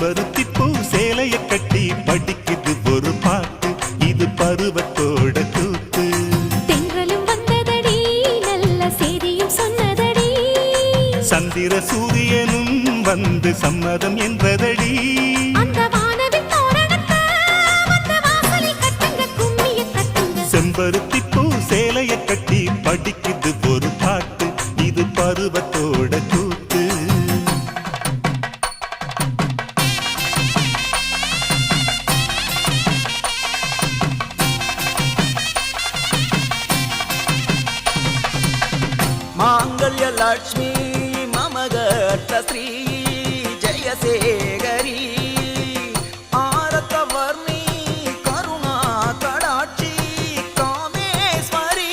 செம்பருத்தி பூ சேலைய கட்டி படிக்குது ஒரு பாட்டு, இது பருவத்தோட கூத்து. தென்றலும் வந்ததடி, நல்ல செய்தியும் சொன்னதடி, சந்திர சூரியனும் வந்து சம்மதம் என்றதடி. அந்த வானவில் தோரணத்தை வந்த வாசலில் கட்டுங்க, கும்மிய கட்டுங்க. செம்பருத்தி பூ சேலைய கட்டி படிக்குது ஒரு பாட்டு, இது பருவத்தோட கூத்து. मांगल्य लक्ष्मी मम गर्त श्री जय से